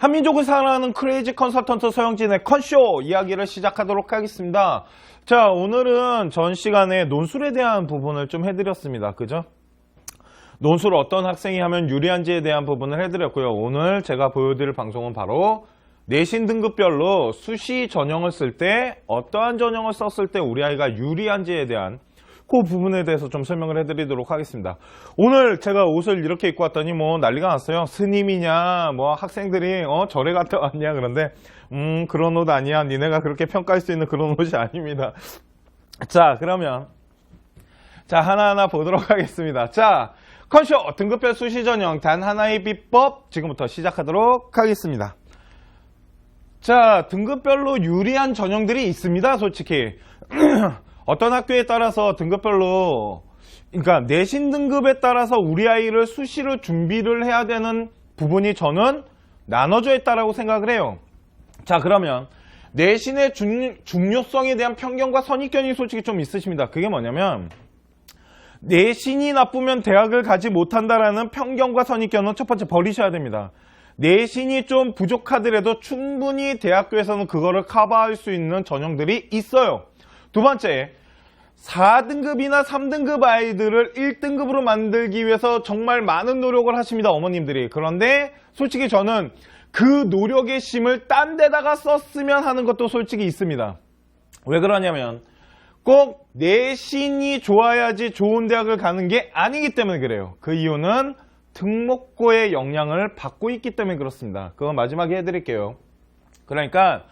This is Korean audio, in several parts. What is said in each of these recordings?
한민족을 사랑하는 크레이지 컨설턴트 서영진의 컨쇼 이야기를 시작하도록 하겠습니다. 자, 오늘은 전 시간에 논술에 대한 부분을 좀 해드렸습니다. 그죠? 논술 어떤 학생이 하면 유리한지에 대한 부분을 해드렸고요. 오늘 제가 보여드릴 방송은 바로 내신 등급별로 수시 전형을 쓸 때 어떠한 전형을 썼을 때 우리 아이가 유리한지에 대한 그 부분에 대해서 좀 설명을 해드리도록 하겠습니다. 오늘 제가 옷을 이렇게 입고 왔더니 뭐 난리가 났어요. 스님이냐 뭐 학생들이 절에 갔다 왔냐 그런데 그런 옷 아니야. 니네가 그렇게 평가할 수 있는 그런 옷이 아닙니다. 자, 그러면 자 하나하나 보도록 하겠습니다. 자, 컨쇼 등급별 수시 전형 단 하나의 비법 지금부터 시작하도록 하겠습니다. 자, 등급별로 유리한 전형들이 있습니다. 솔직히 어떤 학교에 따라서 등급별로, 그러니까 내신 등급에 따라서 우리 아이를 수시로 준비를 해야 되는 부분이 저는 나눠져 있다고 생각을 해요. 자, 그러면 내신의 중요성에 대한 편견과 선입견이 솔직히 좀 있으십니다. 그게 뭐냐면 내신이 나쁘면 대학을 가지 못한다라는 편견과 선입견은 첫 번째 버리셔야 됩니다. 내신이 좀 부족하더라도 충분히 대학교에서는 그거를 커버할 수 있는 전형들이 있어요. 두 번째, 4등급이나 3등급 아이들을 1등급으로 만들기 위해서 정말 많은 노력을 하십니다, 어머님들이. 그런데 솔직히 저는 그 노력의 심을 딴 데다가 썼으면 하는 것도 솔직히 있습니다. 왜 그러냐면 꼭 내신이 좋아야지 좋은 대학을 가는 게 아니기 때문에 그래요. 그 이유는 특목고의 영향을 받고 있기 때문에 그렇습니다. 그건 마지막에 해드릴게요. 그러니까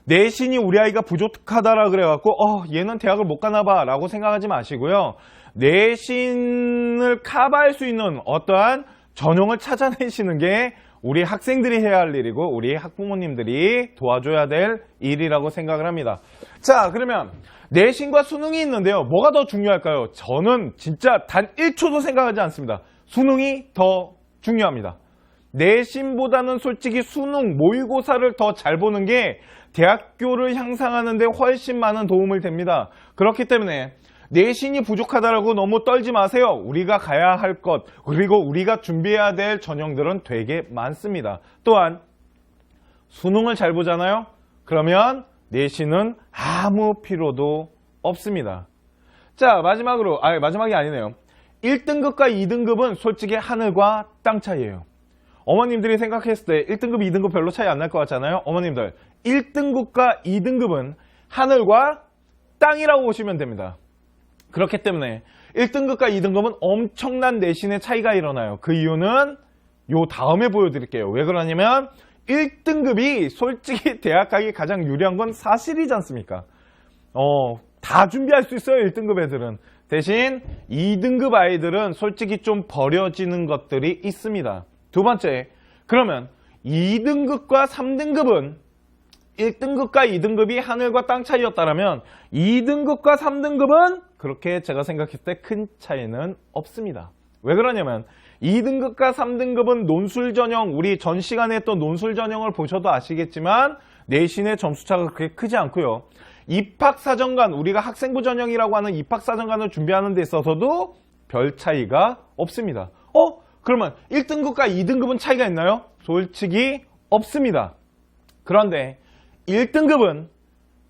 내신이 우리 아이가 부족하다라 그래갖고 얘는 대학을 못 가나봐 라고 생각하지 마시고요. 내신을 커버할 수 있는 어떠한 전형을 찾아내시는 게 우리 학생들이 해야 할 일이고 우리 학부모님들이 도와줘야 될 일이라고 생각을 합니다. 자, 그러면 내신과 수능이 있는데요. 뭐가 더 중요할까요? 저는 진짜 단 1초도 생각하지 않습니다. 수능이 더 중요합니다. 내신보다는 솔직히 수능, 모의고사를 더 잘 보는 게 대학교를 향상하는 데 훨씬 많은 도움을 됩니다. 그렇기 때문에 내신이 부족하다라고 너무 떨지 마세요. 우리가 가야 할 것, 그리고 우리가 준비해야 될 전형들은 되게 많습니다. 또한 수능을 잘 보잖아요. 그러면 내신은 아무 필요도 없습니다. 자, 마지막이 아니네요. 1등급과 2등급은 솔직히 하늘과 땅 차이예요. 어머님들이 생각했을 때 1등급, 2등급 별로 차이 안 날 것 같잖아요. 어머님들, 1등급과 2등급은 하늘과 땅이라고 보시면 됩니다. 그렇기 때문에 1등급과 2등급은 엄청난 내신의 차이가 일어나요. 그 이유는 요 다음에 보여드릴게요. 왜 그러냐면 1등급이 솔직히 대학 가기 가장 유리한 건 사실이지 않습니까? 다 준비할 수 있어요. 1등급 애들은. 대신 2등급 아이들은 솔직히 좀 버려지는 것들이 있습니다. 두 번째, 그러면 2등급과 3등급은 1등급과 2등급이 하늘과 땅 차이였다면 2등급과 3등급은 그렇게 제가 생각했을 때 큰 차이는 없습니다. 왜 그러냐면 2등급과 3등급은 논술 전형, 우리 전 시간에 했던 논술 전형을 보셔도 아시겠지만 내신의 점수차가 그렇게 크지 않고요. 입학사정관, 우리가 학생부 전형이라고 하는 입학사정관을 준비하는 데 있어서도 별 차이가 없습니다. 그러면 1등급과 2등급은 차이가 있나요? 솔직히 없습니다. 그런데 1등급은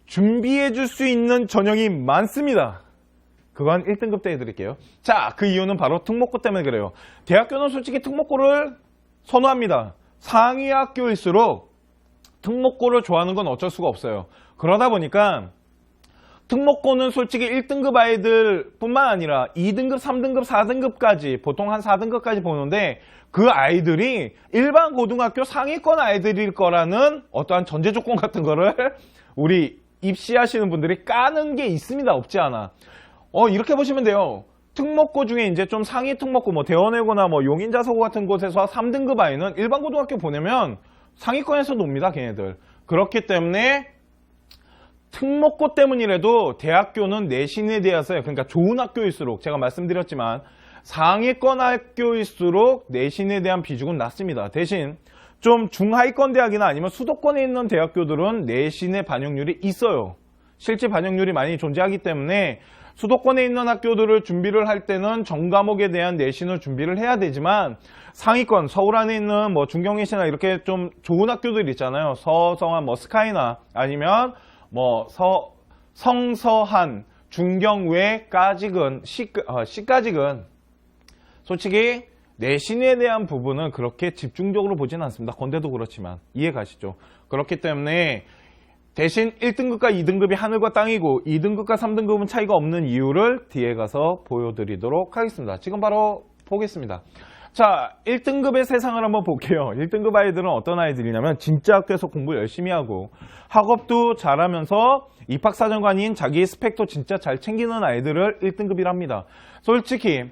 준비해 줄 수 있는 전형이 많습니다. 그건 1등급 때 해드릴게요. 자, 그 이유는 바로 특목고 때문에 그래요. 대학교는 솔직히 특목고를 선호합니다. 상위 학교일수록 특목고를 좋아하는 건 어쩔 수가 없어요. 그러다 보니까 특목고는 솔직히 1등급 아이들 뿐만 아니라 2등급, 3등급, 4등급까지 보통 한 4등급까지 보는데 그 아이들이 일반 고등학교 상위권 아이들일 거라는 어떠한 전제 조건 같은 거를 우리 입시하시는 분들이 까는 게 있습니다. 없지 않아. 이렇게 보시면 돼요. 특목고 중에 이제 좀 상위 특목고, 뭐 대원외고나 뭐 용인자서고 같은 곳에서 3등급 아이는 일반 고등학교 보내면 상위권에서 놉니다. 걔네들. 그렇기 때문에 특목고 때문이라도 대학교는 내신에 대해서, 그러니까 좋은 학교일수록, 제가 말씀드렸지만 상위권 학교일수록 내신에 대한 비중은 낮습니다. 대신 좀 중하위권 대학이나 아니면 수도권에 있는 대학교들은 내신의 반영률이 있어요. 실제 반영률이 많이 존재하기 때문에 수도권에 있는 학교들을 준비를 할 때는 전과목에 대한 내신을 준비를 해야 되지만 상위권, 서울 안에 있는 뭐 중경예시나 이렇게 좀 좋은 학교들 있잖아요. 서성한 뭐 스카이나 아니면 뭐 성서한, 중경외까지는 C까지는 솔직히 내신에 대한 부분은 그렇게 집중적으로 보지는 않습니다. 건대도 그렇지만 이해 가시죠? 그렇기 때문에 대신 1등급과 2등급이 하늘과 땅이고 2등급과 3등급은 차이가 없는 이유를 뒤에 가서 보여드리도록 하겠습니다. 지금 바로 보겠습니다. 자, 1등급의 세상을 한번 볼게요. 1등급 아이들은 어떤 아이들이냐면 진짜 학교에서 공부 열심히 하고 학업도 잘하면서 입학사정관인 자기 스펙도 진짜 잘 챙기는 아이들을 1등급이랍니다. 솔직히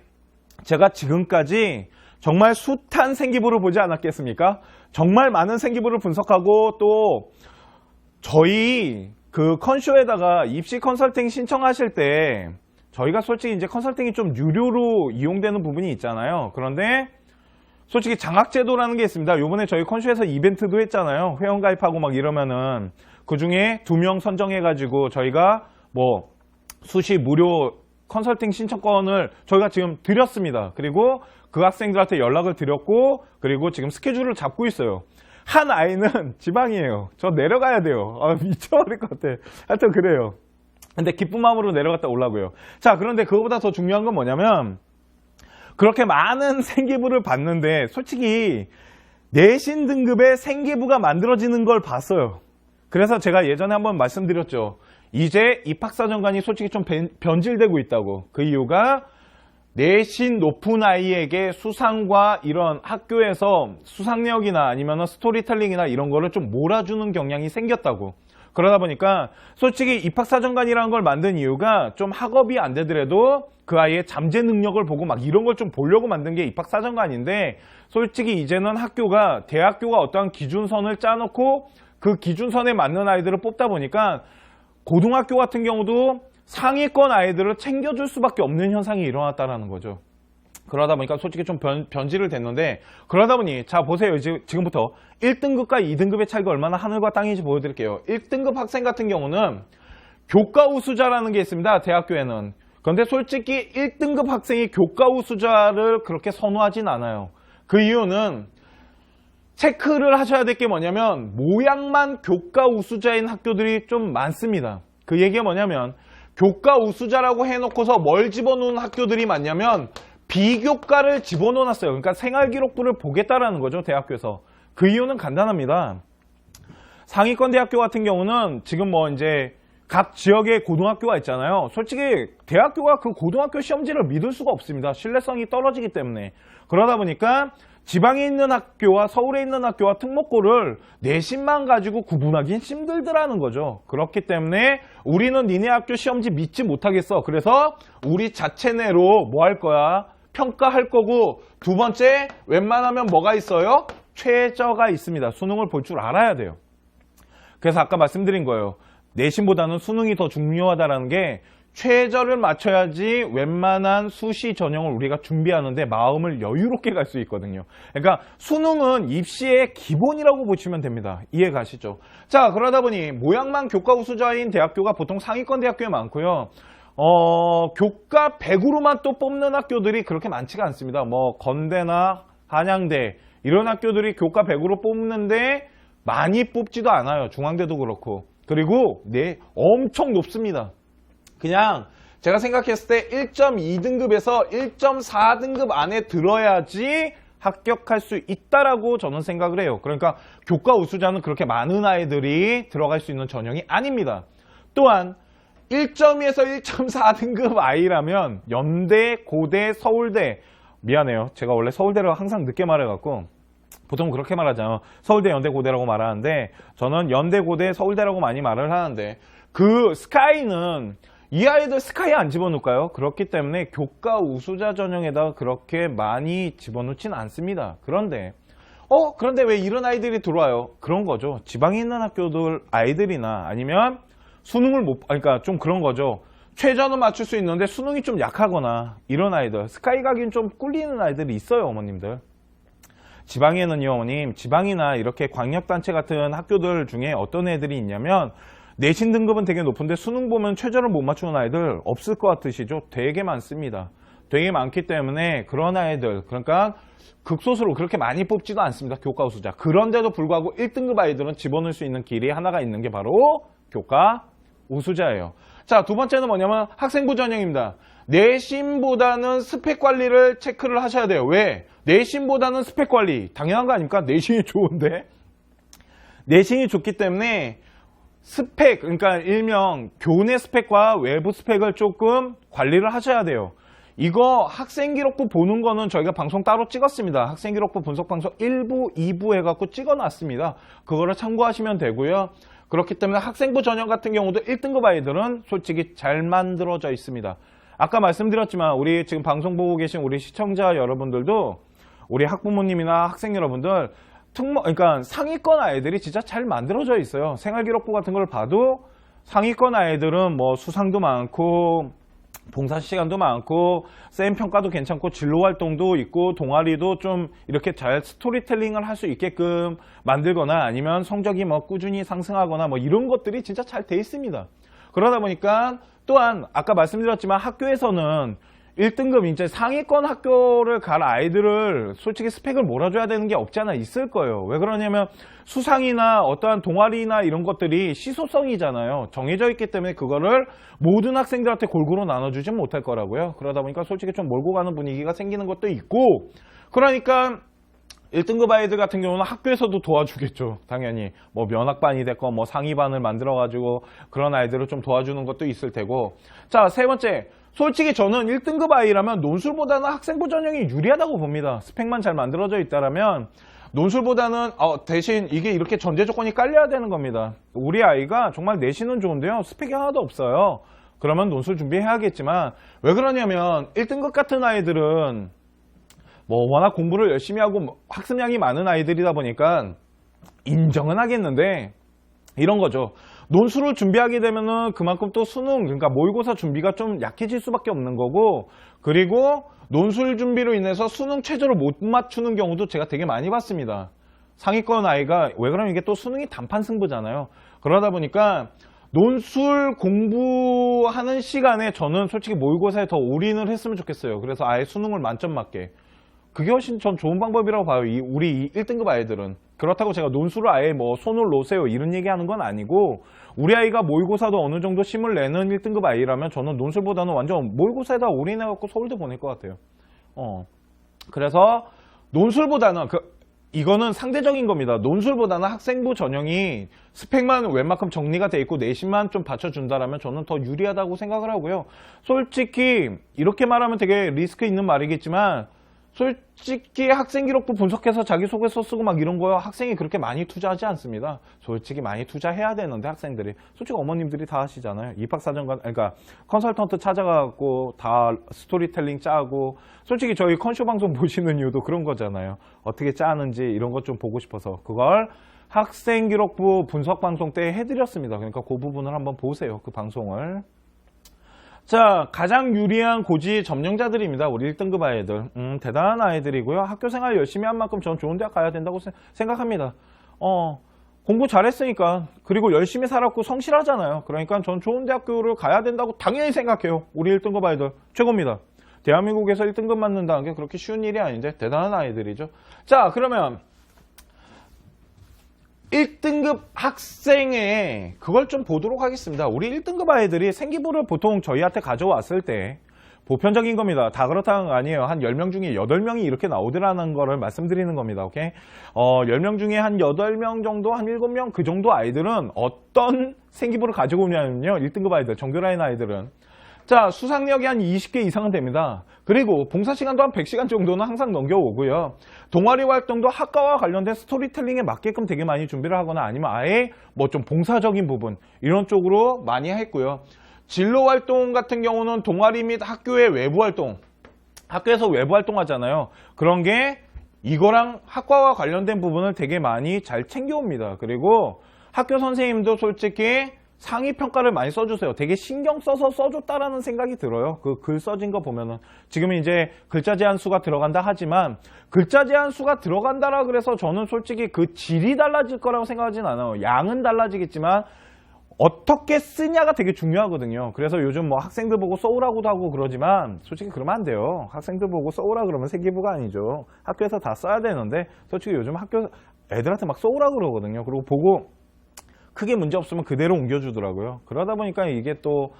제가 지금까지 정말 숱한 생기부를 보지 않았겠습니까? 정말 많은 생기부를 분석하고 또 저희 그 컨쇼에다가 입시 컨설팅 신청하실 때 저희가 솔직히 이제 컨설팅이 좀 유료로 이용되는 부분이 있잖아요. 그런데 솔직히 장학제도라는 게 있습니다. 요번에 저희 컨쇼에서 이벤트도 했잖아요. 회원가입하고 막 이러면은 그 중에 2명 선정해가지고 저희가 뭐 수시 무료 컨설팅 신청권을 저희가 지금 드렸습니다. 그리고 그 학생들한테 연락을 드렸고 그리고 지금 스케줄을 잡고 있어요. 한 아이는 지방이에요. 저 내려가야 돼요. 미쳐버릴 것 같아. 하여튼 그래요. 근데 기쁜 마음으로 내려갔다 오려고요. 자, 그런데 그거보다 더 중요한 건 뭐냐면 그렇게 많은 생기부를 봤는데 솔직히 내신 등급의 생기부가 만들어지는 걸 봤어요. 그래서 제가 예전에 한번 말씀드렸죠. 이제 입학사정관이 솔직히 좀 변질되고 있다고. 그 이유가 내신 높은 아이에게 수상과 이런 학교에서 수상력이나 아니면 스토리텔링이나 이런 거를 좀 몰아주는 경향이 생겼다고. 그러다 보니까 솔직히 입학사정관이라는 걸 만든 이유가 좀 학업이 안 되더라도 그 아이의 잠재 능력을 보고 막 이런 걸 좀 보려고 만든 게 입학사정관인데 솔직히 이제는 학교가 대학교가 어떠한 기준선을 짜놓고 그 기준선에 맞는 아이들을 뽑다 보니까 고등학교 같은 경우도 상위권 아이들을 챙겨줄 수밖에 없는 현상이 일어났다는 거죠. 그러다 보니까 솔직히 좀 변질을 됐는데 그러다 보니 자 보세요. 지금부터 1등급과 2등급의 차이가 얼마나 하늘과 땅인지 보여드릴게요. 1등급 학생 같은 경우는 교과 우수자라는 게 있습니다. 대학교에는. 그런데 솔직히 1등급 학생이 교과 우수자를 그렇게 선호하진 않아요. 그 이유는 체크를 하셔야 될 게 뭐냐면 모양만 교과 우수자인 학교들이 좀 많습니다. 그 얘기가 뭐냐면 교과 우수자라고 해놓고서 뭘 집어넣은 학교들이 많냐면 비교과를 집어넣어놨어요. 그러니까 생활기록부를 보겠다라는 거죠. 대학교에서. 그 이유는 간단합니다. 상위권 대학교 같은 경우는 지금 뭐 이제 각 지역의 고등학교가 있잖아요. 솔직히 대학교가 그 고등학교 시험지를 믿을 수가 없습니다. 신뢰성이 떨어지기 때문에. 그러다 보니까 지방에 있는 학교와 서울에 있는 학교와 특목고를 내신만 가지고 구분하기 힘들더라는 거죠. 그렇기 때문에 우리는 니네 학교 시험지 믿지 못하겠어. 그래서 우리 자체 내로 뭐 할 거야? 평가할 거고 두 번째 웬만하면 뭐가 있어요? 최저가 있습니다. 수능을 볼 줄 알아야 돼요. 그래서 아까 말씀드린 거예요. 내신보다는 수능이 더 중요하다는 게 최저를 맞춰야지 웬만한 수시 전형을 우리가 준비하는데 마음을 여유롭게 갈 수 있거든요. 그러니까 수능은 입시의 기본이라고 보시면 됩니다. 이해 가시죠? 자, 그러다 보니 모양만 교과 우수자인 대학교가 보통 상위권 대학교에 많고요. 교과 100으로만 또 뽑는 학교들이 그렇게 많지가 않습니다. 뭐 건대나 한양대 이런 학교들이 교과 100으로 뽑는데 많이 뽑지도 않아요. 중앙대도 그렇고. 그리고 엄청 높습니다. 그냥 제가 생각했을 때 1.2등급에서 1.4등급 안에 들어야지 합격할 수 있다라고 저는 생각을 해요. 그러니까 교과 우수자는 그렇게 많은 아이들이 들어갈 수 있는 전형이 아닙니다. 또한 1.2에서 1.4등급 아이라면 연대, 고대, 서울대 미안해요. 제가 원래 서울대를 항상 늦게 말해갖고 보통 그렇게 말하잖아요. 서울대, 연대, 고대라고 말하는데 저는 연대, 고대, 서울대라고 많이 말을 하는데 그 스카이는 이 아이들 스카이 안 집어넣을까요? 그렇기 때문에 교과 우수자 전형에다가 그렇게 많이 집어넣진 않습니다. 그런데 왜 이런 아이들이 들어와요? 그런 거죠. 지방에 있는 학교들 아이들이나 아니면 수능을 그러니까 좀 그런 거죠. 최저는 맞출 수 있는데 수능이 좀 약하거나 이런 아이들, 스카이 가긴 좀 꿀리는 아이들이 있어요, 어머님들. 지방에는요, 어머님, 지방이나 이렇게 광역단체 같은 학교들 중에 어떤 애들이 있냐면 내신 등급은 되게 높은데 수능 보면 최저를 못 맞추는 아이들 없을 것 같으시죠? 되게 많습니다. 되게 많기 때문에 그런 아이들, 그러니까 극소수로 그렇게 많이 뽑지도 않습니다. 교과 우수자. 그런데도 불구하고 1등급 아이들은 집어넣을 수 있는 길이 하나가 있는 게 바로 교과 우수자예요. 자, 두 번째는 뭐냐면 학생부 전형입니다. 내신보다는 스펙 관리를 체크를 하셔야 돼요. 왜? 내신보다는 스펙 관리. 당연한 거 아닙니까? 내신이 좋은데. 내신이 좋기 때문에 스펙, 그러니까 일명 교내 스펙과 외부 스펙을 조금 관리를 하셔야 돼요. 이거 학생기록부 보는 거는 저희가 방송 따로 찍었습니다. 학생기록부 분석방송 1부, 2부 해갖고 찍어놨습니다. 그거를 참고하시면 되고요. 그렇기 때문에 학생부 전형 같은 경우도 1등급 아이들은 솔직히 잘 만들어져 있습니다. 아까 말씀드렸지만 우리 지금 방송 보고 계신 우리 시청자 여러분들도 우리 학부모님이나 학생 여러분들 그러니까 상위권 아이들이 진짜 잘 만들어져 있어요. 생활기록부 같은 걸 봐도 상위권 아이들은 뭐 수상도 많고 봉사 시간도 많고 쌤 평가도 괜찮고 진로 활동도 있고 동아리도 좀 이렇게 잘 스토리텔링을 할 수 있게끔 만들거나 아니면 성적이 뭐 꾸준히 상승하거나 뭐 이런 것들이 진짜 잘 돼 있습니다. 그러다 보니까 또한 아까 말씀드렸지만 학교에서는 1등급 이제 상위권 학교를 갈 아이들을 솔직히 스펙을 몰아줘야 되는 게 없지 않아 있을 거예요. 왜 그러냐면 수상이나 어떠한 동아리나 이런 것들이 시소성이잖아요. 정해져 있기 때문에 그거를 모든 학생들한테 골고루 나눠주지 못할 거라고요. 그러다 보니까 솔직히 좀 몰고 가는 분위기가 생기는 것도 있고, 그러니까 1등급 아이들 같은 경우는 학교에서도 도와주겠죠. 당연히 뭐 면학반이 됐건 뭐 상위반을 만들어 가지고 그런 아이들을 좀 도와주는 것도 있을 테고. 자, 세 번째, 솔직히 저는 1등급 아이라면 논술보다는 학생부 전형이 유리하다고 봅니다. 스펙만 잘 만들어져 있다라면 논술보다는 대신 이게 이렇게 전제 조건이 깔려야 되는 겁니다. 우리 아이가 정말 내신은 좋은데요, 스펙이 하나도 없어요. 그러면 논술 준비해야겠지만, 왜 그러냐면 1등급 같은 아이들은 뭐 워낙 공부를 열심히 하고 학습량이 많은 아이들이다 보니까 인정은 하겠는데 이런 거죠. 논술을 준비하게 되면은 그만큼 또 수능, 그러니까 모의고사 준비가 좀 약해질 수밖에 없는 거고, 그리고 논술 준비로 인해서 수능 최저를 못 맞추는 경우도 제가 되게 많이 봤습니다. 상위권 아이가, 왜 그러면 이게 또 수능이 단판 승부잖아요. 그러다 보니까 논술 공부하는 시간에 저는 솔직히 모의고사에 더 올인을 했으면 좋겠어요. 그래서 아예 수능을 만점 맞게. 그게 훨씬 전 좋은 방법이라고 봐요. 우리 1등급 아이들은. 그렇다고 제가 논술을 아예 뭐 손을 놓으세요 이런 얘기하는 건 아니고, 우리 아이가 모의고사도 어느 정도 힘을 내는 1등급 아이라면 저는 논술보다는 완전 모의고사에다 올인해갖고 서울대 보낼 것 같아요. 그래서 논술보다는 이거는 상대적인 겁니다. 논술보다는 학생부 전형이 스펙만 웬만큼 정리가 돼 있고 내신만 좀 받쳐준다라면 저는 더 유리하다고 생각을 하고요. 솔직히 이렇게 말하면 되게 리스크 있는 말이겠지만, 솔직히 학생기록부 분석해서 자기소개서 쓰고 막 이런 거요, 학생이 그렇게 많이 투자하지 않습니다. 솔직히 많이 투자해야 되는데 학생들이, 솔직히 어머님들이 다 하시잖아요. 입학사정관, 그러니까 컨설턴트 찾아가고 다 스토리텔링 짜고. 솔직히 저희 컨쇼 방송 보시는 이유도 그런 거잖아요. 어떻게 짜는지 이런 것 좀 보고 싶어서 그걸 학생기록부 분석 방송 때 해드렸습니다. 그러니까 그 부분을 한번 보세요, 그 방송을. 자, 가장 유리한 고지 점령자들입니다. 우리 1등급 아이들. 대단한 아이들이고요. 학교생활 열심히 한 만큼 전 좋은 대학 가야 된다고 생각합니다. 공부 잘했으니까, 그리고 열심히 살았고 성실하잖아요. 그러니까 전 좋은 대학교를 가야 된다고 당연히 생각해요. 우리 1등급 아이들 최고입니다. 대한민국에서 1등급 맞는다는 게 그렇게 쉬운 일이 아닌데 대단한 아이들이죠. 자, 그러면 1등급 학생의 그걸 좀 보도록 하겠습니다. 우리 1등급 아이들이 생기부를 보통 저희한테 가져왔을 때 보편적인 겁니다. 다 그렇다는 거 아니에요. 한 10명 중에 8명이 이렇게 나오더라는 거를 말씀드리는 겁니다. 오케이? 10명 중에 한 8명 정도, 한 7명 그 정도 아이들은 어떤 생기부를 가지고 오냐면요, 1등급 아이들, 정규라인 아이들은. 자, 수상력이 한 20개 이상은 됩니다. 그리고 봉사시간도 한 100시간 정도는 항상 넘겨오고요. 동아리 활동도 학과와 관련된 스토리텔링에 맞게끔 되게 많이 준비를 하거나 아니면 아예 뭐 좀 봉사적인 부분 이런 쪽으로 많이 했고요. 진로 활동 같은 경우는 동아리 및 학교의 외부 활동, 학교에서 외부 활동하잖아요. 그런 게 이거랑 학과와 관련된 부분을 되게 많이 잘 챙겨옵니다. 그리고 학교 선생님도 솔직히 상위 평가를 많이 써주세요. 되게 신경 써서 써줬다라는 생각이 들어요. 그 글 써진 거 보면은. 지금은 이제 글자 제한 수가 들어간다 하지만, 글자 제한 수가 들어간다라 그래서 저는 솔직히 그 질이 달라질 거라고 생각하진 않아요. 양은 달라지겠지만 어떻게 쓰냐가 되게 중요하거든요. 그래서 요즘 뭐 학생들 보고 써오라고도 하고 그러지만 솔직히 그러면 안 돼요. 학생들 보고 써오라 그러면 생기부가 아니죠. 학교에서 다 써야 되는데 솔직히 요즘 학교 애들한테 막 써오라 그러거든요. 그리고 보고 크게 문제 없으면 그대로 옮겨주더라고요. 그러다 보니까 이게 또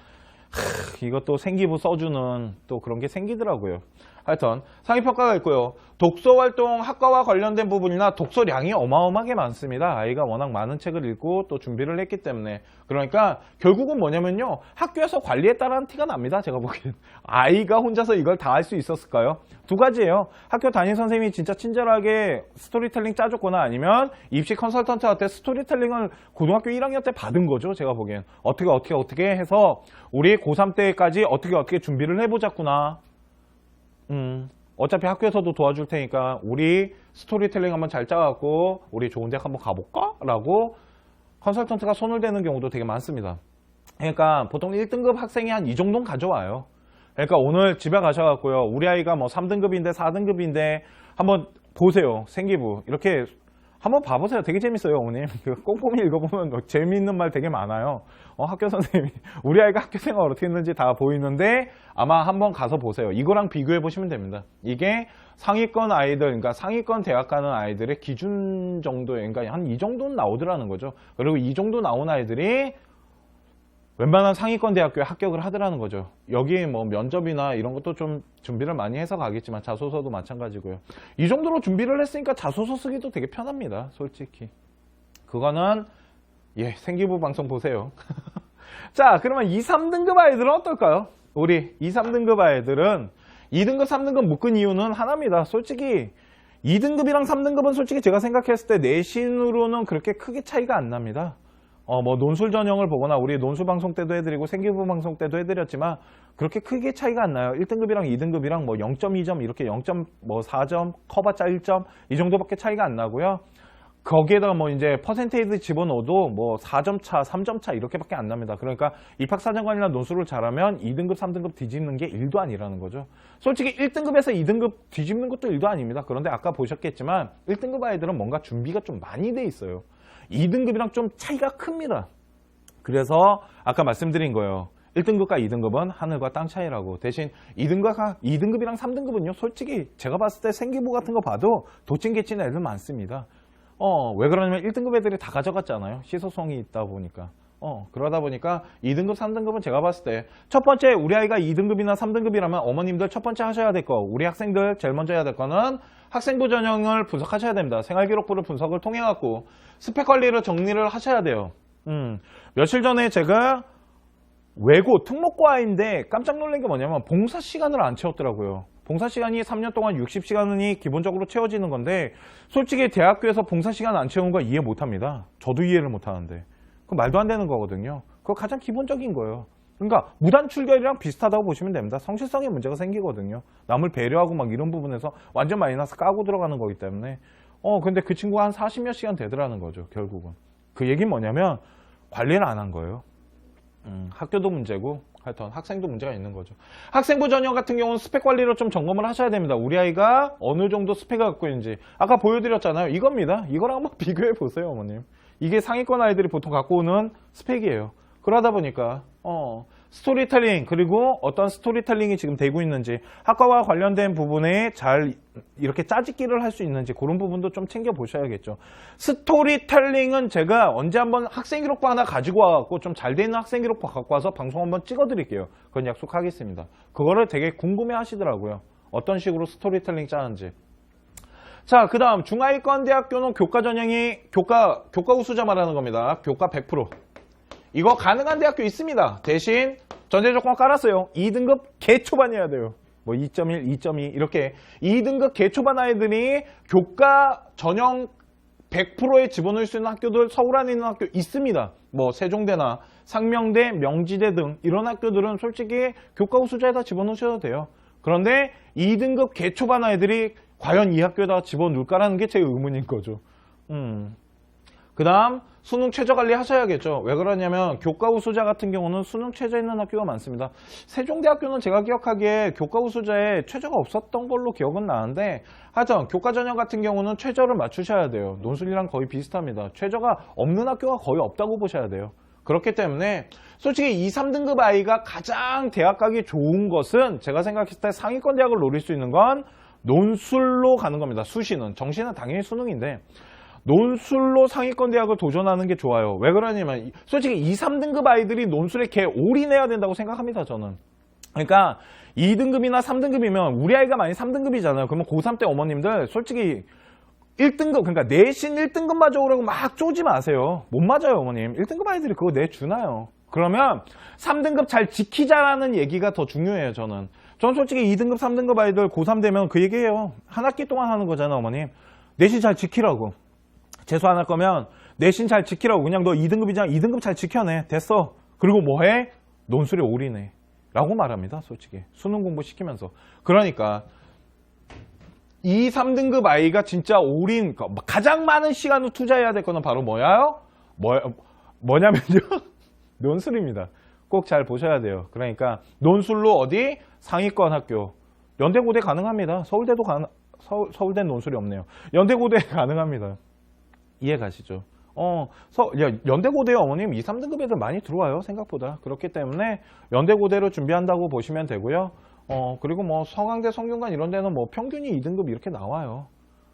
이것도 생기부 써주는 또 그런 게 생기더라고요. 하여튼 상위평가가 있고요. 독서활동 학과와 관련된 부분이나 독서량이 어마어마하게 많습니다. 아이가 워낙 많은 책을 읽고 또 준비를 했기 때문에. 그러니까 결국은 뭐냐면요. 학교에서 관리했다라는 티가 납니다. 제가 보기엔. 아이가 혼자서 이걸 다 할 수 있었을까요? 두 가지예요. 학교 담임 선생님이 진짜 친절하게 스토리텔링 짜줬거나 아니면 입시 컨설턴트한테 스토리텔링을 고등학교 1학년 때 받은 거죠. 제가 보기엔. 어떻게 해서 우리 고3 때까지 어떻게 준비를 해보자꾸나. 어차피 학교에서도 도와줄 테니까 우리 스토리텔링 한번 잘 짜갖고 우리 좋은 대학 한번 가볼까? 라고 컨설턴트가 손을 대는 경우도 되게 많습니다. 그러니까 보통 1등급 학생이 한 이 정도는 가져와요. 그러니까 오늘 집에 가셔갖고요. 우리 아이가 뭐 3등급인데 4등급인데 한번 보세요. 생기부. 이렇게 한번 봐보세요. 되게 재밌어요, 어머님. 꼼꼼히 읽어보면 재미있는 말 되게 많아요. 학교 선생님이 우리 아이가 학교 생활 어떻게 했는지 다 보이는데 아마 한번 가서 보세요. 이거랑 비교해 보시면 됩니다. 이게 상위권 아이들, 그러니까 상위권 대학 가는 아이들의 기준 정도에, 그러니까 한 이 정도는 나오더라는 거죠. 그리고 이 정도 나온 아이들이 웬만한 상위권 대학교에 합격을 하더라는 거죠. 여기 뭐 면접이나 이런 것도 좀 준비를 많이 해서 가겠지만 자소서도 마찬가지고요. 이 정도로 준비를 했으니까 자소서 쓰기도 되게 편합니다. 솔직히. 그거는 생기부 방송 보세요. 자, 그러면 2, 3등급 아이들은 어떨까요? 우리 2, 3등급 아이들은 2등급, 3등급 묶은 이유는 하나입니다. 솔직히 2등급이랑 3등급은 솔직히 제가 생각했을 때 내신으로는 그렇게 크게 차이가 안 납니다. 뭐 논술 전형을 보거나 우리 논술 방송 때도 해드리고 생기부 방송 때도 해드렸지만 그렇게 크게 차이가 안 나요. 1등급이랑 2등급이랑 뭐 0.2점 이렇게 0.4점 커봤자 1점 이 정도밖에 차이가 안 나고요. 거기에다가 뭐 이제 퍼센테이지 집어넣어도 뭐 4점 차, 3점 차 이렇게밖에 안 납니다. 그러니까 입학사정관이나 논술을 잘하면 2등급, 3등급 뒤집는 게 1도 아니라는 거죠. 솔직히 1등급에서 2등급 뒤집는 것도 1도 아닙니다. 그런데 아까 보셨겠지만 1등급 아이들은 뭔가 준비가 좀 많이 돼 있어요. 2등급이랑 좀 차이가 큽니다. 그래서 아까 말씀드린 거예요. 1등급과 2등급은 하늘과 땅 차이라고. 대신 2등급이랑 3등급은요. 솔직히 제가 봤을 때 생기부 같은 거 봐도 도찐개찐 애들 많습니다. 왜 그러냐면 1등급 애들이 다 가져갔잖아요. 시소성이 있다 보니까. 그러다 보니까 2등급, 3등급은 제가 봤을 때 첫 번째 우리 아이가 2등급이나 3등급이라면 어머님들 첫 번째 하셔야 될 거, 우리 학생들 제일 먼저 해야 될 거는 학생부 전형을 분석하셔야 됩니다. 생활기록부를 분석을 통해 갖고 스펙 관리를 정리를 하셔야 돼요. 며칠 전에 제가 외고 특목고아인데 깜짝 놀란 게 뭐냐면 봉사 시간을 안 채웠더라고요. 봉사 시간이 3년 동안 60시간이 기본적으로 채워지는 건데 솔직히 대학교에서 봉사 시간 안 채운 거 이해 못 합니다. 저도 이해를 못 하는데. 그 말도 안 되는 거거든요. 그거 가장 기본적인 거예요. 그러니까 무단 출결이랑 비슷하다고 보시면 됩니다. 성실성에 문제가 생기거든요. 남을 배려하고 막 이런 부분에서 완전 마이너스 까고 들어가는 거기 때문에 근데 그 친구가 한 40몇 시간 되더라는 거죠. 결국은. 그 얘기는 뭐냐면 관리를 안 한 거예요. 학교도 문제고 하여튼 학생도 문제가 있는 거죠. 학생부 전형 같은 경우는 스펙 관리를 좀 점검을 하셔야 됩니다. 우리 아이가 어느 정도 스펙을 갖고 있는지. 아까 보여드렸잖아요. 이겁니다. 이거랑 한번 비교해 보세요, 어머님. 이게 상위권 아이들이 보통 갖고 오는 스펙이에요. 그러다 보니까 스토리텔링 그리고 어떤 스토리텔링이 지금 되고 있는지 학과와 관련된 부분에 잘 이렇게 짜집기를 할 수 있는지 그런 부분도 좀 챙겨 보셔야겠죠. 스토리텔링은 제가 언제 한번 학생기록부 하나 가지고 와갖고 좀 잘 돼 있는 학생기록부 갖고 와서 방송 한번 찍어 드릴게요. 그건 약속하겠습니다. 그거를 되게 궁금해 하시더라고요. 어떤 식으로 스토리텔링 짜는지. 자, 그 다음 중하위권 대학교는 교과 전형이 교과 우수자 말하는 겁니다. 교과 100%. 이거 가능한 대학교 있습니다. 대신 전제 조건 깔았어요. 2등급 개초반이어야 돼요. 뭐 2.1, 2.2 이렇게 2등급 개초반 아이들이 교과 전형 100%에 집어넣을 수 있는 학교들 서울 안에 있는 학교 있습니다. 뭐 세종대나 상명대, 명지대 등 이런 학교들은 솔직히 교과 우수자에다 집어넣으셔도 돼요. 그런데 2등급 개초반 아이들이 과연 이 학교에다 집어넣을까라는 게 제 의문인 거죠. 그 다음 수능 최저 관리 하셔야겠죠. 왜 그러냐면 교과 우수자 같은 경우는 수능 최저 있는 학교가 많습니다. 세종대학교는 제가 기억하기에 교과 우수자에 최저가 없었던 걸로 기억은 나는데 하여튼 교과 전형 같은 경우는 최저를 맞추셔야 돼요. 논술이랑 거의 비슷합니다. 최저가 없는 학교가 거의 없다고 보셔야 돼요. 그렇기 때문에 솔직히 2, 3등급 아이가 가장 대학 가기 좋은 것은 제가 생각했을 때 상위권 대학을 노릴 수 있는 건 논술로 가는 겁니다. 수시는. 정시는 당연히 수능인데 논술로 상위권 대학을 도전하는 게 좋아요. 왜 그러냐면 솔직히 2, 3등급 아이들이 논술에 개 올인해야 된다고 생각합니다. 저는. 그러니까 2등급이나 3등급이면 우리 아이가 만약 3등급이잖아요. 그러면 고3 때 어머님들 솔직히 1등급, 그러니까 내신 1등급 맞아오라고 막 쪼지 마세요. 못 맞아요, 어머님. 1등급 아이들이 그거 내주나요. 그러면 3등급 잘 지키자라는 얘기가 더 중요해요, 저는. 저는 솔직히 2등급, 3등급 아이들 고3 되면 그 얘기해요. 한 학기 동안 하는 거잖아, 어머님. 내신 잘 지키라고. 재수 안 할 거면 내신 잘 지키라고. 그냥 너 2등급이잖아. 2등급 잘 지켜내. 됐어. 그리고 뭐 해? 논술에 올인해. 라고 말합니다, 솔직히. 수능 공부 시키면서. 그러니까 2, 3등급 아이가 진짜 올인, 가장 많은 시간을 투자해야 될 거는 바로 뭐야요? 뭐냐면요. 논술입니다. 꼭 잘 보셔야 돼요. 그러니까 논술로 어디? 상위권 학교. 연대고대 가능합니다. 서울대도 서울대는 논술이 없네요. 연대고대 가능합니다. 이해 가시죠? 연대고대에 어머님 2, 3등급 애들 많이 들어와요. 생각보다. 그렇기 때문에 연대고대로 준비한다고 보시면 되고요. 그리고 뭐 성황대, 성균관 이런 데는 뭐 평균이 2등급 이렇게 나와요.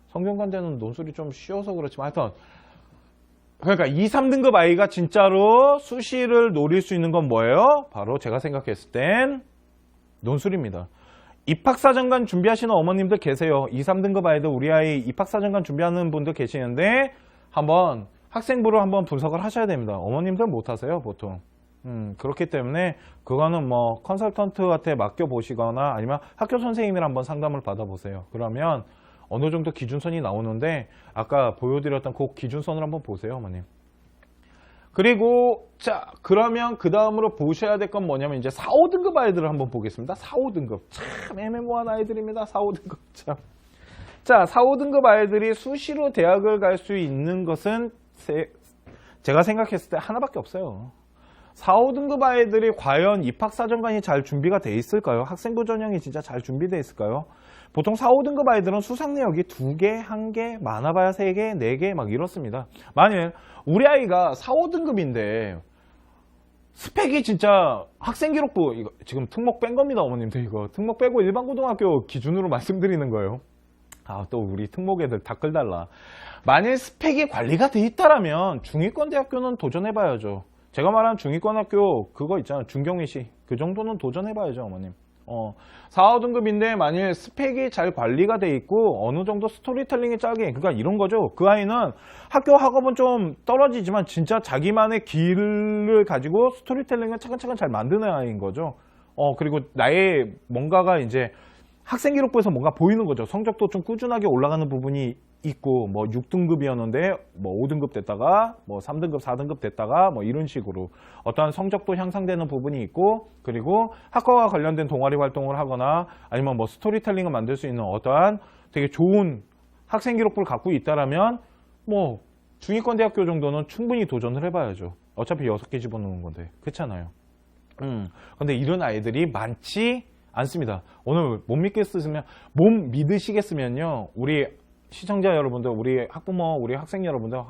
성균관대는 논술이 좀 쉬워서 그렇지만 하여튼 그러니까 2, 3등급 아이가 진짜로 수시를 노릴 수 있는 건 뭐예요? 바로 제가 생각했을 땐 논술입니다. 입학사정관 준비하시는 어머님들 계세요. 2, 3등급 아이들 우리 아이 입학사정관 준비하는 분들 계시는데 한번 학생부를 한번 분석을 하셔야 됩니다. 어머님들 못하세요 보통. 그렇기 때문에 그거는 뭐 컨설턴트한테 맡겨보시거나 아니면 학교 선생님이랑 한번 상담을 받아보세요. 그러면 어느 정도 기준선이 나오는데 아까 보여드렸던 그 기준선을 한번 보세요, 어머님. 그리고 자 그러면 그 다음으로 보셔야 될 건 뭐냐면 이제 4, 5등급 아이들을 한번 보겠습니다. 4, 5등급 참 애매모호한 아이들입니다. 4, 5등급 참. 자 4, 5등급 아이들이 수시로 대학을 갈 수 있는 것은 제가 생각했을 때 하나밖에 없어요. 4, 5등급 아이들이 과연 입학사정관이 잘 준비가 돼 있을까요? 학생부 전형이 진짜 잘 준비되어 있을까요? 보통 4, 5등급 아이들은 수상 내역이 2개, 1개, 많아봐야 3개, 4개 막 이렇습니다. 만일 우리 아이가 4, 5등급인데 스펙이 진짜 학생기록부 이거 지금 특목 뺀 겁니다, 어머님들. 이거 특목 빼고 일반고등학교 기준으로 말씀드리는 거예요. 또 우리 특목 애들 댓글 달라. 만일 스펙이 관리가 돼 있다라면 중위권 대학교는 도전해봐야죠. 제가 말한 중위권 학교 그거 있잖아요. 중경위시 그 정도는 도전해봐야죠, 어머님. 4, 5등급인데 만일 스펙이 잘 관리가 돼 있고 어느 정도 스토리텔링이 짜게, 그러니까 이런 거죠. 그 아이는 학교 학업은 좀 떨어지지만 진짜 자기만의 길을 가지고 스토리텔링을 차근차근 잘 만드는 아이인 거죠. 그리고 나의 뭔가가 이제 학생기록부에서 뭔가 보이는 거죠. 성적도 좀 꾸준하게 올라가는 부분이 있고 뭐 6등급이었는데 뭐 5등급 됐다가 뭐 3등급 4등급 됐다가 뭐 이런 식으로 어떠한 성적도 향상되는 부분이 있고, 그리고 학과와 관련된 동아리 활동을 하거나 아니면 뭐 스토리텔링을 만들 수 있는 어떠한 되게 좋은 학생 기록부를 갖고 있다라면 뭐 중위권 대학교 정도는 충분히 도전을 해봐야죠. 어차피 6개 집어넣는 건데 그렇잖아요. 근데 이런 아이들이 많지 않습니다. 오늘 못 믿으시겠으면요, 우리 시청자 여러분들, 우리 학부모, 우리 학생 여러분들,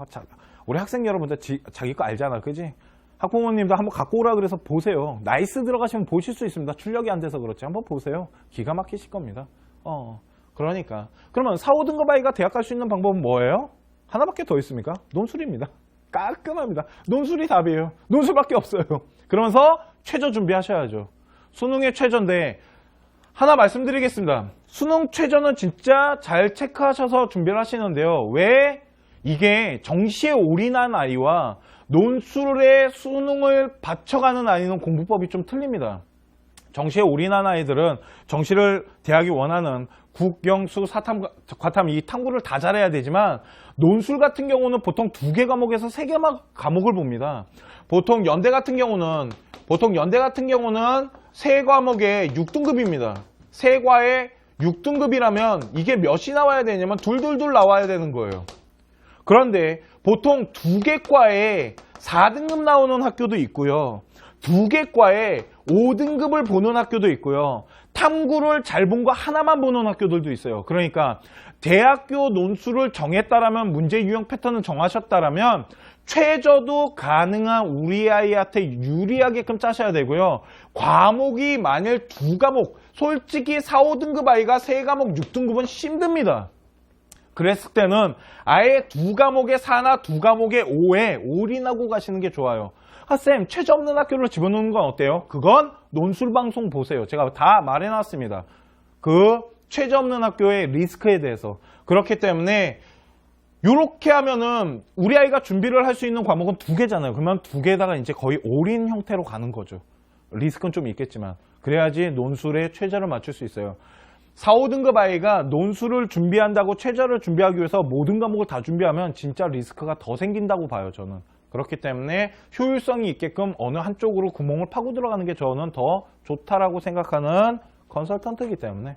우리 학생 여러분들 자기 거 알잖아, 그지? 학부모님도 한번 갖고 오라 그래서 보세요. 나이스 들어가시면 보실 수 있습니다. 출력이 안 돼서 그렇지. 한번 보세요. 기가 막히실 겁니다. 그러니까 그러면 4, 5등급 아이가 대학 갈 수 있는 방법은 뭐예요? 하나밖에 더 있습니까? 논술입니다. 깔끔합니다. 논술이 답이에요. 논술밖에 없어요. 그러면서 최저 준비하셔야죠. 수능의 최저인데 하나 말씀드리겠습니다. 수능 최저는 진짜 잘 체크하셔서 준비를 하시는데요. 왜? 이게 정시에 올인한 아이와 논술에 수능을 받쳐가는 아이는 공부법이 좀 틀립니다. 정시에 올인한 아이들은 정시를 대학이 원하는 국, 영, 수, 사탐, 과탐 이 탐구를 다 잘해야 되지만 논술 같은 경우는 보통 2개 과목에서 3개 과목을 봅니다. 보통 연대 같은 경우는 3과목에 6등급입니다. 3과에 6등급이라면 이게 몇이 나와야 되냐면 둘둘둘 나와야 되는 거예요. 그런데 보통 2개 과에 4등급 나오는 학교도 있고요. 2개 과에 5등급을 보는 학교도 있고요. 탐구를 잘 본 거 하나만 보는 학교들도 있어요. 그러니까 대학교 논술을 정했다라면, 문제 유형 패턴을 정하셨다라면 최저도 가능한 우리 아이한테 유리하게끔 짜셔야 되고요. 과목이 만일 2과목, 솔직히 4, 5등급 아이가 3과목, 6등급은 힘듭니다. 그랬을 때는 아예 2과목에 4나 2과목에 5에 올인하고 가시는 게 좋아요. 아, 쌤, 최저 없는 학교를 집어넣는 건 어때요? 그건 논술방송 보세요. 제가 다 말해놨습니다. 그 최저 없는 학교의 리스크에 대해서. 그렇기 때문에 요렇게 하면은 우리 아이가 준비를 할 수 있는 과목은 2개잖아요. 그러면 2개에다가 이제 거의 올인 형태로 가는 거죠. 리스크는 좀 있겠지만. 그래야지 논술에 최저를 맞출 수 있어요. 4, 5등급 아이가 논술을 준비한다고 최저를 준비하기 위해서 모든 과목을 다 준비하면 진짜 리스크가 더 생긴다고 봐요, 저는. 그렇기 때문에 효율성이 있게끔 어느 한쪽으로 구멍을 파고 들어가는 게 저는 더 좋다라고 생각하는 컨설턴트이기 때문에.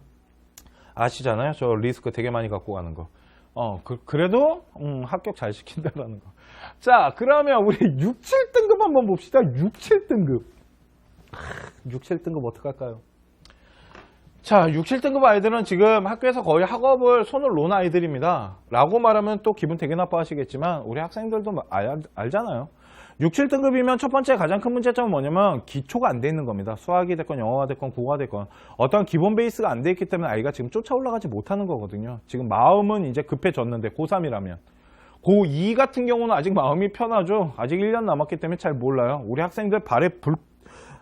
아시잖아요? 저 리스크 되게 많이 갖고 가는 거. 그래도 합격 잘 시킨다라는 거. 자, 그러면 우리 6, 7등급 한번 봅시다. 6, 7등급. 6, 7등급 어떡할까요? 자, 6, 7등급 아이들은 지금 학교에서 거의 학업을 손을 놓은 아이들입니다. 라고 말하면 또 기분 되게 나빠하시겠지만 우리 학생들도 알잖아요. 6, 7등급이면 첫 번째 가장 큰 문제점은 뭐냐면 기초가 안 돼 있는 겁니다. 수학이 됐건 영어가 됐건 국어가 됐건 어떤 기본 베이스가 안 돼 있기 때문에 아이가 지금 쫓아 올라가지 못하는 거거든요. 지금 마음은 이제 급해졌는데 고3이라면. 고2 같은 경우는 아직 마음이 편하죠. 아직 1년 남았기 때문에 잘 몰라요. 우리 학생들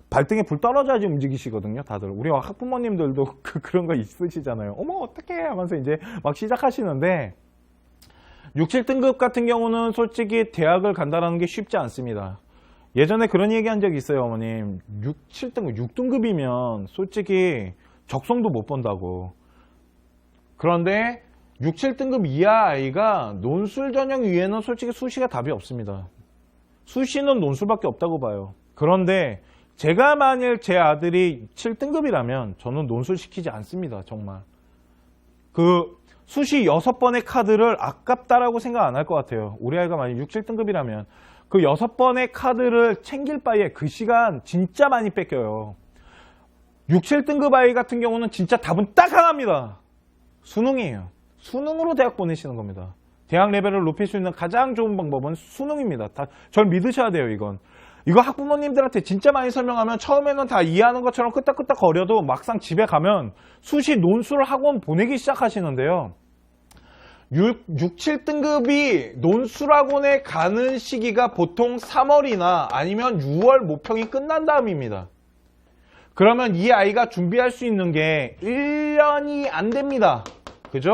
발등에 불 떨어져야지 움직이시거든요, 다들. 우리 학부모님들도 그런 거 있으시잖아요. 어머, 어떡해 하면서 이제 막 시작하시는데 6, 7등급 같은 경우는 솔직히 대학을 간다는 게 쉽지 않습니다. 예전에 그런 얘기 한 적이 있어요, 어머님. 6, 7등급, 6등급이면 솔직히 적성도 못 본다고. 그런데 6, 7등급 이하 아이가 논술 전형 위에는 솔직히 수시가 답이 없습니다. 수시는 논술밖에 없다고 봐요. 그런데 제가 만일 제 아들이 7등급이라면 저는 논술 시키지 않습니다. 정말. 수시 6번의 카드를 아깝다라고 생각 안 할 것 같아요. 우리 아이가 만약 6, 7등급이라면 그 6번의 카드를 챙길 바에 그 시간 진짜 많이 뺏겨요. 6, 7등급 아이 같은 경우는 진짜 답은 딱 하나입니다. 수능이에요. 수능으로 대학 보내시는 겁니다. 대학 레벨을 높일 수 있는 가장 좋은 방법은 수능입니다. 절 믿으셔야 돼요, 이건. 이거 학부모님들한테 진짜 많이 설명하면 처음에는 다 이해하는 것처럼 끄떡끄떡 거려도 막상 집에 가면 수시 논술 학원 보내기 시작하시는데요. 6, 7등급이 논술 학원에 가는 시기가 보통 3월이나 아니면 6월 모평이 끝난 다음입니다. 그러면 이 아이가 준비할 수 있는 게 1년이 안 됩니다. 그죠?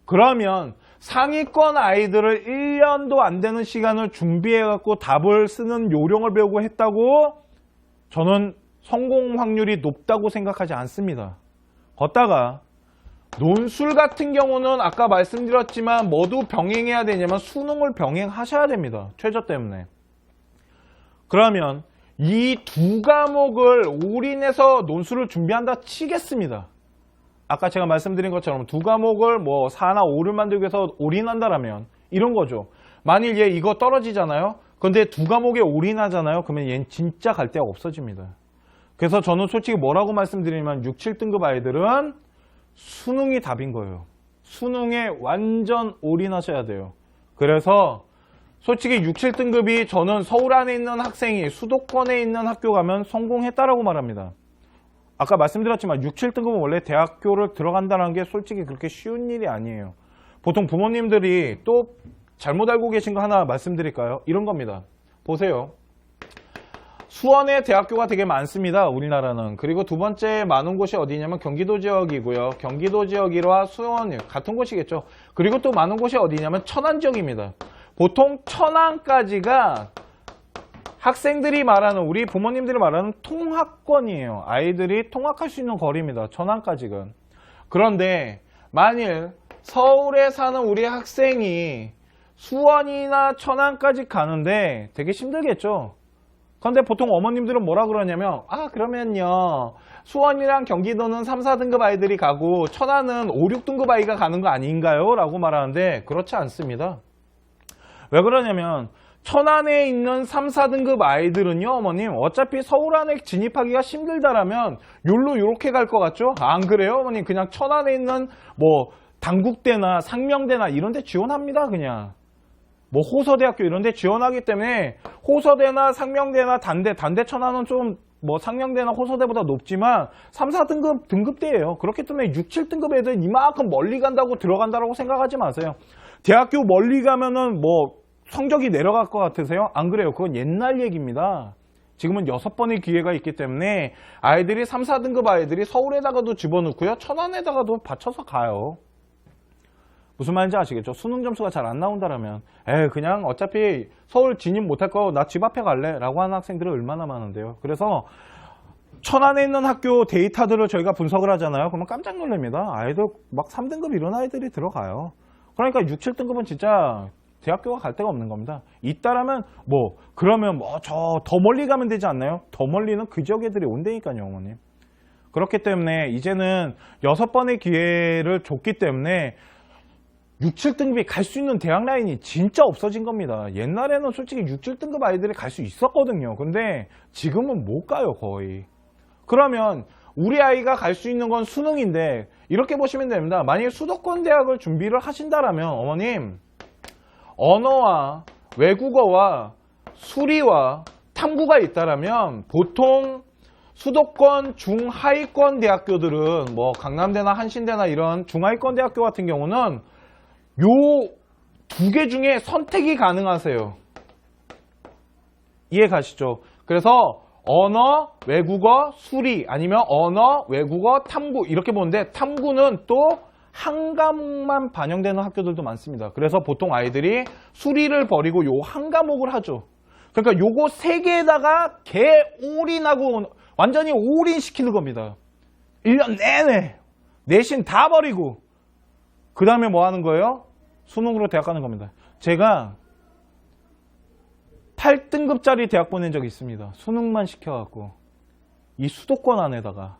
그러면 상위권 아이들을 1년도 안 되는 시간을 준비해갖고 답을 쓰는 요령을 배우고 했다고 저는 성공 확률이 높다고 생각하지 않습니다. 걷다가 논술 같은 경우는 아까 말씀드렸지만 뭐도 병행해야 되냐면 수능을 병행하셔야 됩니다. 최저 때문에. 그러면 이 2과목을 올인해서 논술을 준비한다 치겠습니다. 아까 제가 말씀드린 것처럼 2과목을 뭐 4나 5를 만들기 위해서 올인한다라면 이런 거죠. 만일 얘 이거 떨어지잖아요. 근데 2과목에 올인하잖아요. 그러면 얘는 진짜 갈 데가 없어집니다. 그래서 저는 솔직히 뭐라고 말씀드리면 6, 7등급 아이들은 수능이 답인 거예요. 수능에 완전 올인하셔야 돼요. 그래서 솔직히 6, 7등급이 저는 서울 안에 있는 학생이 수도권에 있는 학교 가면 성공했다라고 말합니다. 아까 말씀드렸지만 6, 7등급은 원래 대학교를 들어간다는 게 솔직히 그렇게 쉬운 일이 아니에요. 보통 부모님들이 또 잘못 알고 계신 거 하나 말씀드릴까요? 이런 겁니다. 보세요. 수원에 대학교가 되게 많습니다. 우리나라는. 그리고 두 번째 많은 곳이 어디냐면 경기도 지역이고요. 경기도 지역이와 수원이 같은 곳이겠죠. 그리고 또 많은 곳이 어디냐면 천안 지역입니다. 보통 천안까지가 학생들이 말하는, 우리 부모님들이 말하는 통학권이에요. 아이들이 통학할 수 있는 거리입니다. 천안까지가. 그런데 만일 서울에 사는 우리 학생이 수원이나 천안까지 가는데 되게 힘들겠죠. 그런데 보통 어머님들은 뭐라 그러냐면 그러면요 수원이랑 경기도는 3, 4등급 아이들이 가고 천안은 5, 6등급 아이가 가는 거 아닌가요? 라고 말하는데 그렇지 않습니다. 왜 그러냐면 천안에 있는 3, 4등급 아이들은요 어머님 어차피 서울 안에 진입하기가 힘들다라면 욜로 요렇게 갈 것 같죠? 안 그래요 어머님? 그냥 천안에 있는 뭐 당국대나 상명대나 이런 데 지원합니다. 그냥 뭐 호서대학교 이런 데 지원하기 때문에 호서대나 상명대나 단대 천안은 좀 뭐 상명대나 호서대보다 높지만 3, 4등급 등급대예요. 그렇기 때문에 6, 7등급 애들 이만큼 멀리 간다고 들어간다라고 생각하지 마세요. 대학교 멀리 가면은 뭐 성적이 내려갈 것 같으세요? 안 그래요. 그건 옛날 얘기입니다. 지금은 6번의 기회가 있기 때문에 아이들이 3, 4등급 아이들이 서울에다가도 집어넣고요. 천안에다가도 받쳐서 가요. 무슨 말인지 아시겠죠? 수능 점수가 잘 안 나온다라면 그냥 어차피 서울 진입 못할 거 나 집 앞에 갈래 라고 하는 학생들은 얼마나 많은데요. 그래서 천안에 있는 학교 데이터들을 저희가 분석을 하잖아요. 그러면 깜짝 놀랍니다. 아이들 막 3등급 이런 아이들이 들어가요. 그러니까 6, 7등급은 진짜 대학교가 갈 데가 없는 겁니다. 있다라면 뭐 그러면 뭐 저 더 멀리 가면 되지 않나요? 더 멀리는 그 지역 애들이 온다니까요, 어머님. 그렇기 때문에 이제는 6번의 기회를 줬기 때문에 6, 7등급이 갈 수 있는 대학 라인이 진짜 없어진 겁니다. 옛날에는 솔직히 6, 7등급 아이들이 갈 수 있었거든요. 근데 지금은 못 가요, 거의. 그러면 우리 아이가 갈 수 있는 건 수능인데 이렇게 보시면 됩니다. 만약에 수도권 대학을 준비를 하신다라면 어머님 언어와 외국어와 수리와 탐구가 있다라면 보통 수도권 중하위권 대학교들은 뭐 강남대나 한신대나 이런 중하위권 대학교 같은 경우는 요 두 개 중에 선택이 가능하세요. 이해 가시죠? 그래서 언어, 외국어, 수리 아니면 언어, 외국어, 탐구 이렇게 보는데 탐구는 또 한 과목만 반영되는 학교들도 많습니다. 그래서 보통 아이들이 수리를 버리고 요 한 과목을 하죠. 그러니까 요거 세 개에다가 개 올인하고 완전히 올인시키는 겁니다. 1년 내내 내신 다 버리고 그 다음에 뭐 하는 거예요? 수능으로 대학 가는 겁니다. 제가 8등급짜리 대학 보낸 적이 있습니다. 수능만 시켜갖고 이 수도권 안에다가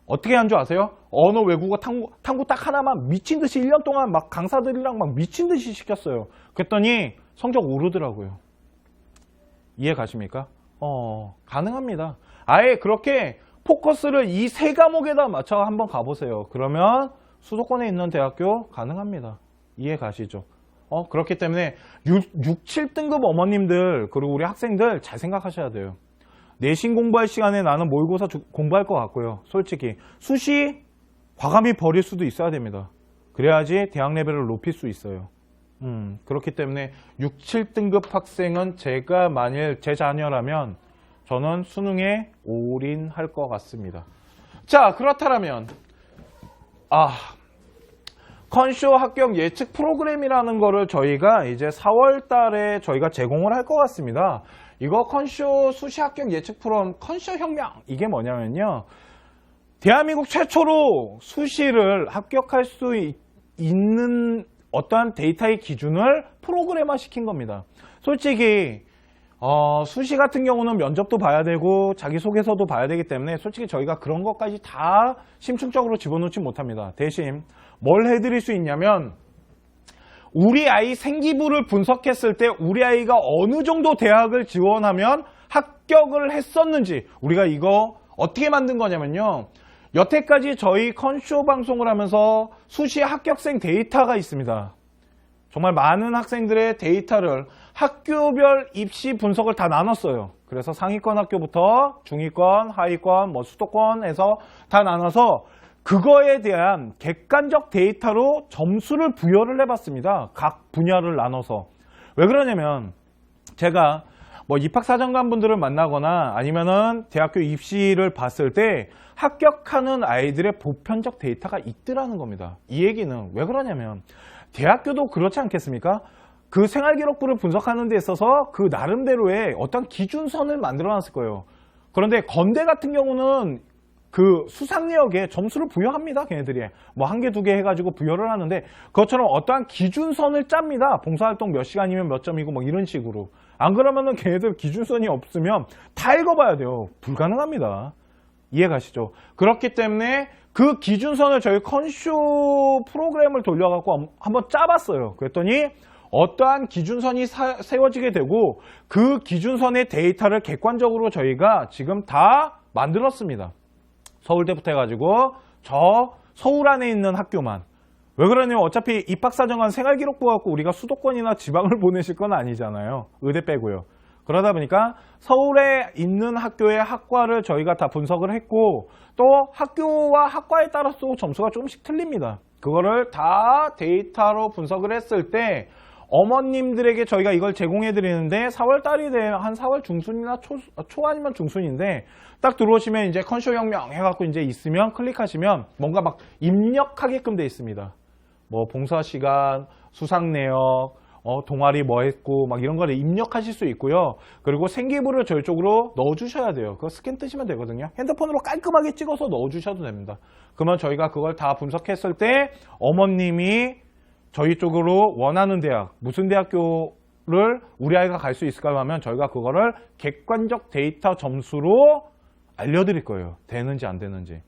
어떻게 한 줄 아세요? 언어, 외국어, 탐구 딱 하나만 미친 듯이 1년 동안 막 강사들이랑 막 미친 듯이 시켰어요. 그랬더니 성적 오르더라고요. 이해 가십니까? 가능합니다. 아예 그렇게 포커스를 이 세 과목에다 맞춰 한번 가보세요. 그러면 수도권에 있는 대학교 가능합니다. 이해 가시죠? 그렇기 때문에 6, 7등급 어머님들 그리고 우리 학생들 잘 생각하셔야 돼요. 내신 공부할 시간에 나는 모의고사 공부할 것 같고요. 솔직히 수시 과감히 버릴 수도 있어야 됩니다. 그래야지 대학 레벨을 높일 수 있어요. 그렇기 때문에 6, 7등급 학생은 제가 만일 제 자녀라면 저는 수능에 올인할 것 같습니다. 자, 그렇다면 컨쇼 합격 예측 프로그램이라는 거를 저희가 이제 4월 달에 저희가 제공을 할 것 같습니다. 이거 컨쇼 수시 합격 예측 프로그램 컨쇼 혁명 이게 뭐냐면요. 대한민국 최초로 수시를 합격할 수 있는 어떠한 데이터의 기준을 프로그램화 시킨 겁니다. 솔직히 수시 같은 경우는 면접도 봐야 되고 자기소개서도 봐야 되기 때문에 솔직히 저희가 그런 것까지 다 심층적으로 집어넣지 못합니다. 대신 뭘 해드릴 수 있냐면 우리 아이 생기부를 분석했을 때 우리 아이가 어느 정도 대학을 지원하면 합격을 했었는지 우리가 이거 어떻게 만든 거냐면요. 여태까지 저희 컨쇼 방송을 하면서 수시 합격생 데이터가 있습니다. 정말 많은 학생들의 데이터를 학교별 입시 분석을 다 나눴어요. 그래서 상위권 학교부터 중위권, 하위권, 수도권에서 다 나눠서 그거에 대한 객관적 데이터로 점수를 부여를 해봤습니다. 각 분야를 나눠서. 왜 그러냐면 제가 입학사정관 분들을 만나거나 아니면은 대학교 입시를 봤을 때 합격하는 아이들의 보편적 데이터가 있더라는 겁니다. 이 얘기는 왜 그러냐면 대학교도 그렇지 않겠습니까? 그 생활기록부를 분석하는 데 있어서 그 나름대로의 어떤 기준선을 만들어 놨을 거예요. 그런데 건대 같은 경우는 그 수상력에 점수를 부여합니다. 걔네들이 한 개, 두 개 해가지고 부여를 하는데 그것처럼 어떠한 기준선을 짭니다. 봉사활동 몇 시간이면 몇 점이고 이런 식으로. 안 그러면은 걔네들 기준선이 없으면 다 읽어봐야 돼요. 불가능합니다. 이해 가시죠? 그렇기 때문에 그 기준선을 저희 컨쇼 프로그램을 돌려갖고 한번 짜봤어요. 그랬더니 어떠한 기준선이 세워지게 되고 그 기준선의 데이터를 객관적으로 저희가 지금 다 만들었습니다. 서울대부터 해가지고 저 서울 안에 있는 학교만 왜 그러냐면 어차피 입학사정관 생활기록부 갖고 우리가 수도권이나 지방을 보내실 건 아니잖아요. 의대 빼고요. 그러다 보니까 서울에 있는 학교의 학과를 저희가 다 분석을 했고 또 학교와 학과에 따라서 점수가 조금씩 틀립니다. 그거를 다 데이터로 분석을 했을 때 어머님들에게 저희가 이걸 제공해 드리는데 4월 달이 되면 한 4월 중순이나 초 아니면 중순인데 딱 들어오시면 이제 컨쇼혁명 해갖고 이제 있으면 클릭하시면 뭔가 막 입력하게끔 돼 있습니다. 뭐 봉사시간, 수상내역, 동아리 뭐 했고 막 이런 거를 입력하실 수 있고요. 그리고 생기부를 저희 쪽으로 넣어주셔야 돼요. 그거 스캔 뜨시면 되거든요. 핸드폰으로 깔끔하게 찍어서 넣어주셔도 됩니다. 그러면 저희가 그걸 다 분석했을 때 어머님이 저희 쪽으로 원하는 대학, 무슨 대학교를 우리 아이가 갈 수 있을까 하면 저희가 그거를 객관적 데이터 점수로 알려드릴 거예요. 되는지 안 되는지.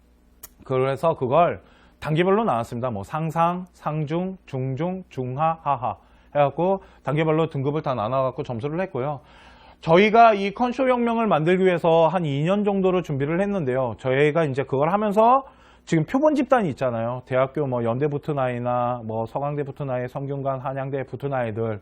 그래서 그걸 단계별로 나눴습니다. 뭐 상상, 상중, 중중, 중하, 하하 해갖고 단계별로 등급을 다 나눠갖고 점수를 했고요. 저희가 이 컨쇼혁명을 만들기 위해서 한 2년 정도를 준비를 했는데요. 저희가 이제 그걸 하면서 지금 표본 집단이 있잖아요. 대학교 뭐 연대 붙은 아이나 뭐 서강대 붙은 아이, 성균관, 한양대 붙은 아이들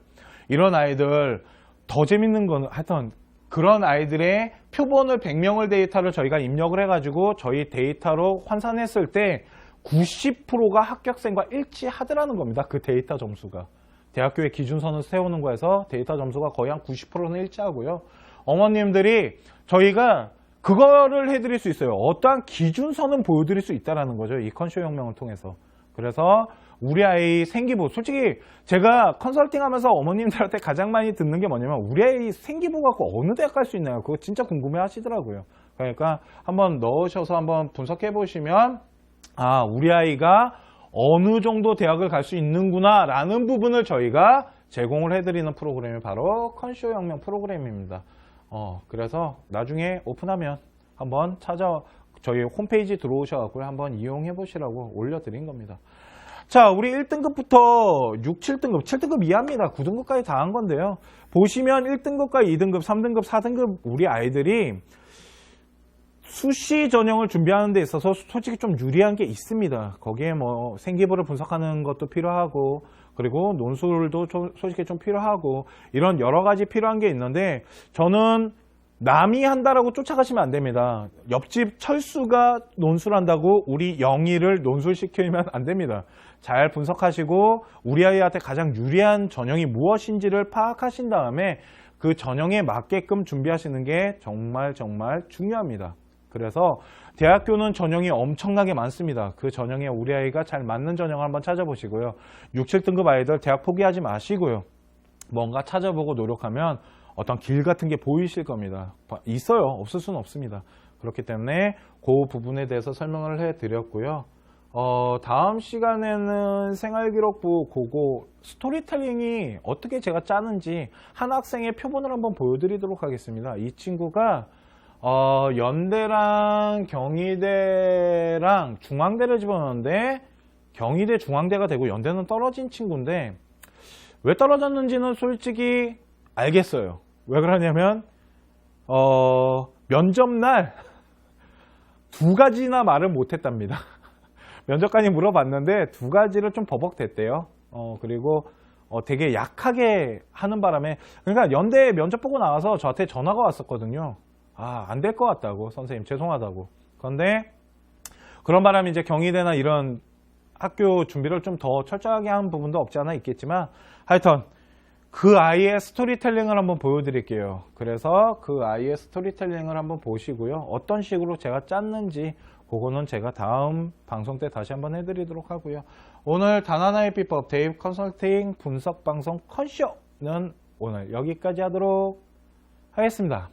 이런 아이들 더 재밌는 건 하여튼 그런 아이들의 표본을 100명을 데이터를 저희가 입력을 해가지고 저희 데이터로 환산했을 때 90%가 합격생과 일치하더라는 겁니다. 그 데이터 점수가. 대학교의 기준선을 세우는 거에서 데이터 점수가 거의 한 90%는 일치하고요. 어머님들이 저희가 그거를 해드릴 수 있어요. 어떠한 기준선은 보여드릴 수 있다는 거죠. 이 컨쇼혁명을 통해서. 그래서 우리 아이 생기부, 솔직히 제가 컨설팅 하면서 어머님들한테 가장 많이 듣는 게 뭐냐면 우리 아이 생기부 갖고 어느 대학 갈 수 있나요? 그거 진짜 궁금해 하시더라고요. 그러니까 한번 넣으셔서 한번 분석해 보시면 아, 우리 아이가 어느 정도 대학을 갈 수 있는구나 라는 부분을 저희가 제공을 해드리는 프로그램이 바로 컨쇼혁명 프로그램입니다. 그래서 나중에 오픈하면 한번 저희 홈페이지 들어오셔서 한번 이용해 보시라고 올려드린 겁니다. 자, 우리 1등급부터 6, 7등급, 7등급 이하입니다. 9등급까지 다 한 건데요. 보시면 1등급과 2등급, 3등급, 4등급 우리 아이들이 수시 전형을 준비하는 데 있어서 솔직히 좀 유리한 게 있습니다. 거기에 뭐 생기부를 분석하는 것도 필요하고 그리고 논술도 솔직히 좀 필요하고 이런 여러 가지 필요한 게 있는데 저는 남이 한다라고 쫓아가시면 안 됩니다. 옆집 철수가 논술한다고 우리 영희를 논술시키면 안 됩니다. 잘 분석하시고 우리 아이한테 가장 유리한 전형이 무엇인지를 파악하신 다음에 그 전형에 맞게끔 준비하시는 게 정말 중요합니다. 그래서 대학교는 전형이 엄청나게 많습니다. 그 전형에 우리 아이가 잘 맞는 전형을 한번 찾아보시고요. 6, 7등급 아이들 대학 포기하지 마시고요. 뭔가 찾아보고 노력하면 어떤 길 같은 게 보이실 겁니다. 있어요. 없을 수는 없습니다. 그렇기 때문에 그 부분에 대해서 설명을 해드렸고요. 다음 시간에는 생활기록부 그거 스토리텔링이 어떻게 제가 짜는지 한 학생의 표본을 한번 보여드리도록 하겠습니다. 이 친구가 연대랑 경희대랑 중앙대를 집어넣었는데 경희대 중앙대가 되고 연대는 떨어진 친구인데 왜 떨어졌는지는 솔직히 알겠어요. 왜 그러냐면 면접날 2가지나 말을 못했답니다. 면접관이 물어봤는데 2가지를 좀 버벅댔대요. 그리고 되게 약하게 하는 바람에 그러니까 연대 면접 보고 나와서 저한테 전화가 왔었거든요. 안 될 것 같다고 선생님 죄송하다고. 그런데 그런 바람에 이제 경희대나 이런 학교 준비를 좀 더 철저하게 하는 부분도 없지 않아 있겠지만 하여튼 그 아이의 스토리텔링을 한번 보여드릴게요. 그래서 그 아이의 스토리텔링을 한번 보시고요. 어떤 식으로 제가 짰는지 그거는 제가 다음 방송 때 다시 한번 해드리도록 하고요. 오늘 단하나의 비법 대입 컨설팅 분석 방송 컨쇼는 오늘 여기까지 하도록 하겠습니다.